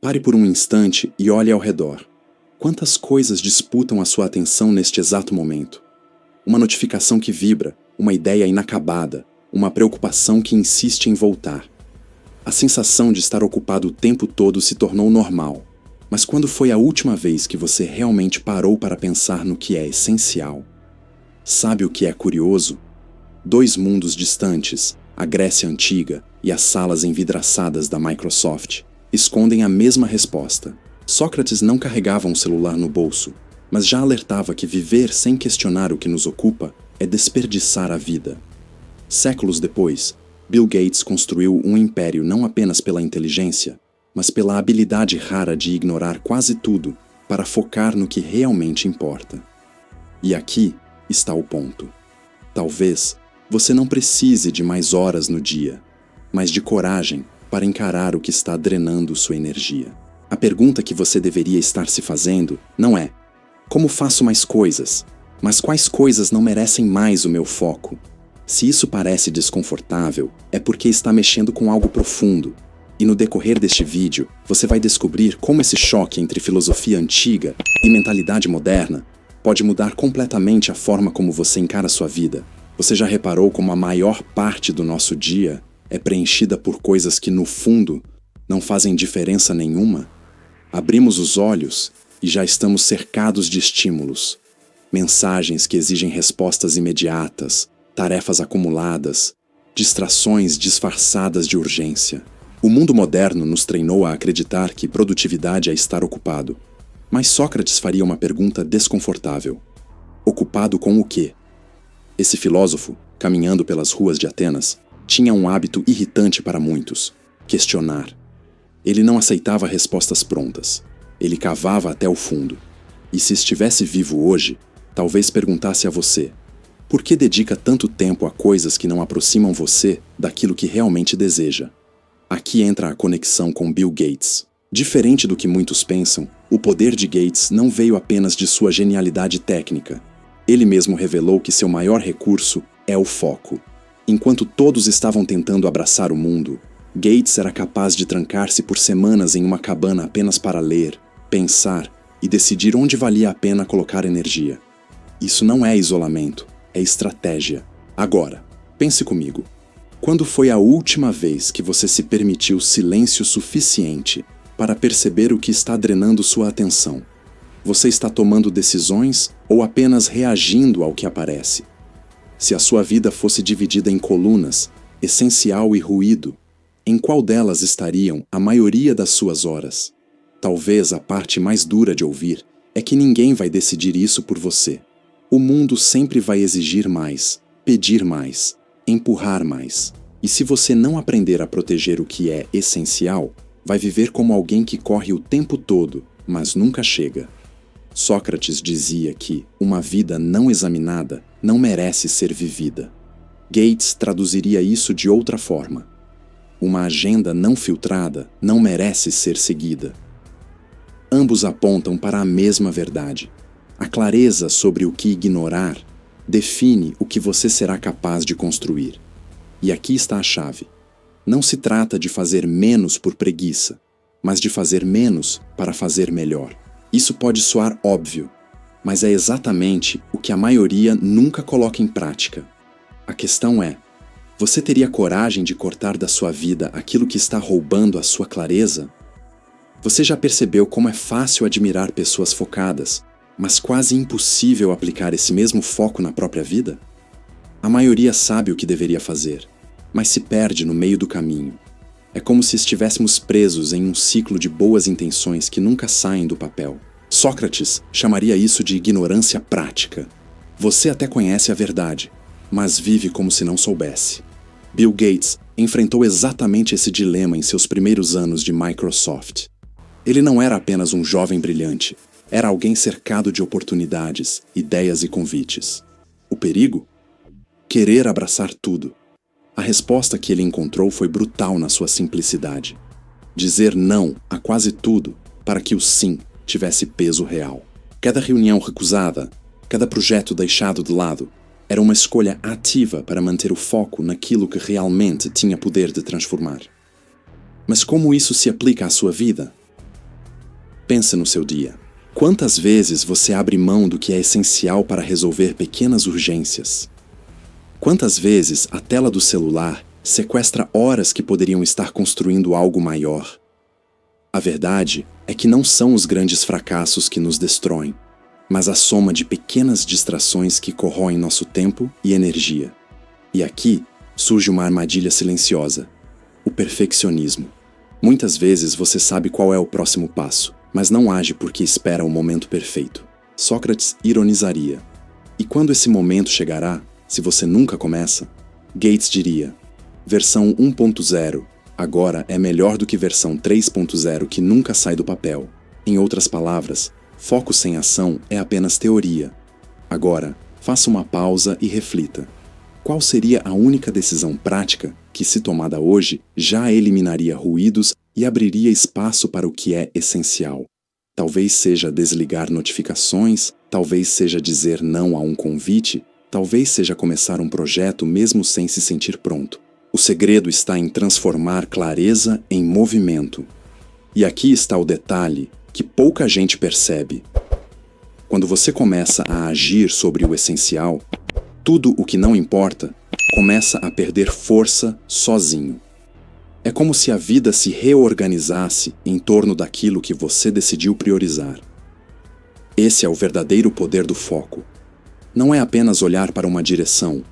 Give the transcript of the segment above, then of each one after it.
Pare por um instante e olhe ao redor. Quantas coisas disputam a sua atenção neste exato momento? Uma notificação que vibra, uma ideia inacabada, uma preocupação que insiste em voltar. A sensação de estar ocupado o tempo todo se tornou normal. Mas quando foi a última vez que você realmente parou para pensar no que é essencial? Sabe o que é curioso? 2 mundos distantes, a Grécia Antiga e as salas envidraçadas da Microsoft, escondem a mesma resposta. Sócrates não carregava um celular no bolso, mas já alertava que viver sem questionar o que nos ocupa é desperdiçar a vida. Séculos depois, Bill Gates construiu um império não apenas pela inteligência, mas pela habilidade rara de ignorar quase tudo para focar no que realmente importa. E aqui está o ponto. Talvez você não precise de mais horas no dia, mas de coragem para encarar o que está drenando sua energia. A pergunta que você deveria estar se fazendo não é: como faço mais coisas? Mas quais coisas não merecem mais o meu foco? Se isso parece desconfortável, é porque está mexendo com algo profundo. E no decorrer deste vídeo, você vai descobrir como esse choque entre filosofia antiga e mentalidade moderna pode mudar completamente a forma como você encara sua vida. Você já reparou como a maior parte do nosso dia é preenchida por coisas que, no fundo, não fazem diferença nenhuma? Abrimos os olhos e já estamos cercados de estímulos. Mensagens que exigem respostas imediatas, tarefas acumuladas, distrações disfarçadas de urgência. O mundo moderno nos treinou a acreditar que produtividade é estar ocupado. Mas Sócrates faria uma pergunta desconfortável. Ocupado com o quê? Esse filósofo, caminhando pelas ruas de Atenas, tinha um hábito irritante para muitos: questionar. Ele não aceitava respostas prontas. Ele cavava até o fundo. E se estivesse vivo hoje, talvez perguntasse a você: por que dedica tanto tempo a coisas que não aproximam você daquilo que realmente deseja? Aqui entra a conexão com Bill Gates. Diferente do que muitos pensam, o poder de Gates não veio apenas de sua genialidade técnica. Ele mesmo revelou que seu maior recurso é o foco. Enquanto todos estavam tentando abraçar o mundo, Gates era capaz de trancar-se por semanas em uma cabana apenas para ler, pensar e decidir onde valia a pena colocar energia. Isso não é isolamento, é estratégia. Agora, pense comigo. Quando foi a última vez que você se permitiu silêncio suficiente para perceber o que está drenando sua atenção? Você está tomando decisões ou apenas reagindo ao que aparece? Se a sua vida fosse dividida em colunas, essencial e ruído, em qual delas estariam a maioria das suas horas? Talvez a parte mais dura de ouvir é que ninguém vai decidir isso por você. O mundo sempre vai exigir mais, pedir mais, empurrar mais. E se você não aprender a proteger o que é essencial, vai viver como alguém que corre o tempo todo, mas nunca chega. Sócrates dizia que uma vida não examinada não merece ser vivida. Gates traduziria isso de outra forma: uma agenda não filtrada não merece ser seguida. Ambos apontam para a mesma verdade. A clareza sobre o que ignorar define o que você será capaz de construir. E aqui está a chave. Não se trata de fazer menos por preguiça, mas de fazer menos para fazer melhor. Isso pode soar óbvio, mas é exatamente o que a maioria nunca coloca em prática. A questão é: você teria coragem de cortar da sua vida aquilo que está roubando a sua clareza? Você já percebeu como é fácil admirar pessoas focadas, mas quase impossível aplicar esse mesmo foco na própria vida? A maioria sabe o que deveria fazer, mas se perde no meio do caminho. É como se estivéssemos presos em um ciclo de boas intenções que nunca saem do papel. Sócrates chamaria isso de ignorância prática. Você até conhece a verdade, mas vive como se não soubesse. Bill Gates enfrentou exatamente esse dilema em seus primeiros anos de Microsoft. Ele não era apenas um jovem brilhante, era alguém cercado de oportunidades, ideias e convites. O perigo? Querer abraçar tudo. A resposta que ele encontrou foi brutal na sua simplicidade. Dizer não a quase tudo para que o sim tivesse peso real. Cada reunião recusada, cada projeto deixado de lado, era uma escolha ativa para manter o foco naquilo que realmente tinha poder de transformar. Mas como isso se aplica à sua vida? Pense no seu dia. Quantas vezes você abre mão do que é essencial para resolver pequenas urgências? Quantas vezes a tela do celular sequestra horas que poderiam estar construindo algo maior? A verdade é que não são os grandes fracassos que nos destroem, mas a soma de pequenas distrações que corroem nosso tempo e energia. E aqui surge uma armadilha silenciosa: o perfeccionismo. Muitas vezes você sabe qual é o próximo passo, mas não age porque espera o momento perfeito. Sócrates ironizaria: e quando esse momento chegará, se você nunca começa? Gates diria: versão 1.0 agora é melhor do que versão 3.0 que nunca sai do papel. Em outras palavras, foco sem ação é apenas teoria. Agora, faça uma pausa e reflita. Qual seria a única decisão prática que, se tomada hoje, já eliminaria ruídos e abriria espaço para o que é essencial? Talvez seja desligar notificações, talvez seja dizer não a um convite, talvez seja começar um projeto mesmo sem se sentir pronto. O segredo está em transformar clareza em movimento. E aqui está o detalhe que pouca gente percebe. Quando você começa a agir sobre o essencial, tudo o que não importa começa a perder força sozinho. É como se a vida se reorganizasse em torno daquilo que você decidiu priorizar. Esse é o verdadeiro poder do foco. Não é apenas olhar para uma direção,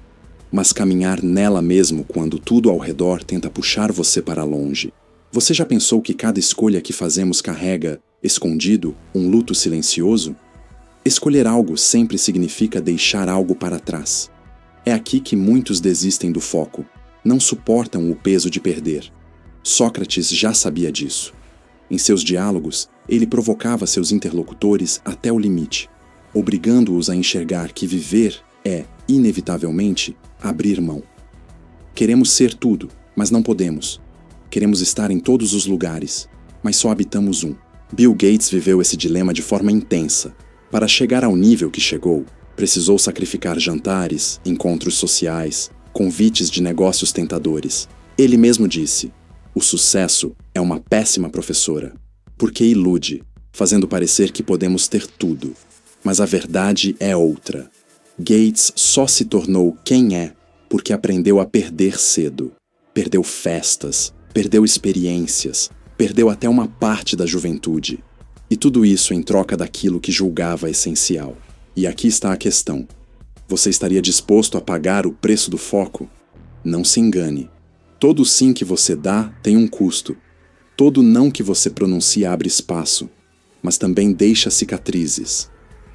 mas caminhar nela mesmo quando tudo ao redor tenta puxar você para longe. Você já pensou que cada escolha que fazemos carrega, escondido, um luto silencioso? Escolher algo sempre significa deixar algo para trás. É aqui que muitos desistem do foco, não suportam o peso de perder. Sócrates já sabia disso. Em seus diálogos, ele provocava seus interlocutores até o limite, obrigando-os a enxergar que viver é, inevitavelmente, abrir mão. Queremos ser tudo, mas não podemos. Queremos estar em todos os lugares, mas só habitamos um. Bill Gates viveu esse dilema de forma intensa. Para chegar ao nível que chegou, precisou sacrificar jantares, encontros sociais, convites de negócios tentadores. Ele mesmo disse: o sucesso é uma péssima professora, porque ilude, fazendo parecer que podemos ter tudo. Mas a verdade é outra. Gates só se tornou quem é porque aprendeu a perder cedo. Perdeu festas, perdeu experiências, perdeu até uma parte da juventude. E tudo isso em troca daquilo que julgava essencial. E aqui está a questão. Você estaria disposto a pagar o preço do foco? Não se engane. Todo sim que você dá tem um custo. Todo não que você pronuncia abre espaço, mas também deixa cicatrizes.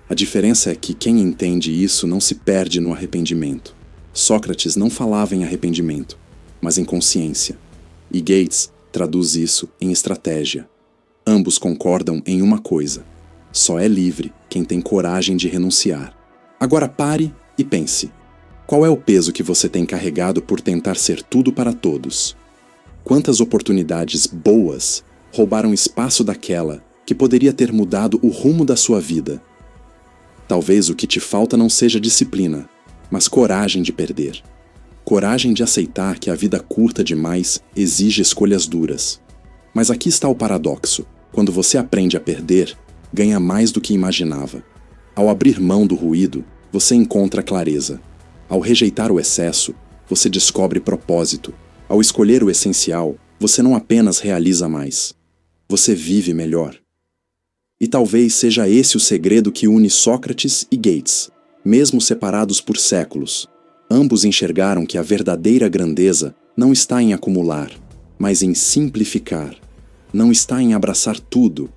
A diferença é que quem entende isso não se perde no arrependimento. Sócrates não falava em arrependimento, mas em consciência. E Gates traduz isso em estratégia. Ambos concordam em uma coisa: só é livre quem tem coragem de renunciar. Agora pare e pense. Qual é o peso que você tem carregado por tentar ser tudo para todos? Quantas oportunidades boas roubaram espaço daquela que poderia ter mudado o rumo da sua vida? Talvez o que te falta não seja disciplina, mas coragem de perder. Coragem de aceitar que a vida curta demais exige escolhas duras. Mas aqui está o paradoxo. Quando você aprende a perder, ganha mais do que imaginava. Ao abrir mão do ruído, você encontra clareza. Ao rejeitar o excesso, você descobre propósito. Ao escolher o essencial, você não apenas realiza mais, você vive melhor. E talvez seja esse o segredo que une Sócrates e Gates. Mesmo separados por séculos, ambos enxergaram que a verdadeira grandeza não está em acumular, mas em simplificar. Não está em abraçar tudo,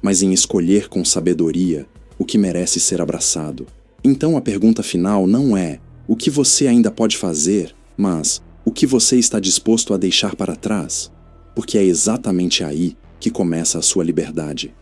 mas em escolher com sabedoria o que merece ser abraçado. Então a pergunta final não é o que você ainda pode fazer, mas o que você está disposto a deixar para trás, porque é exatamente aí que começa a sua liberdade.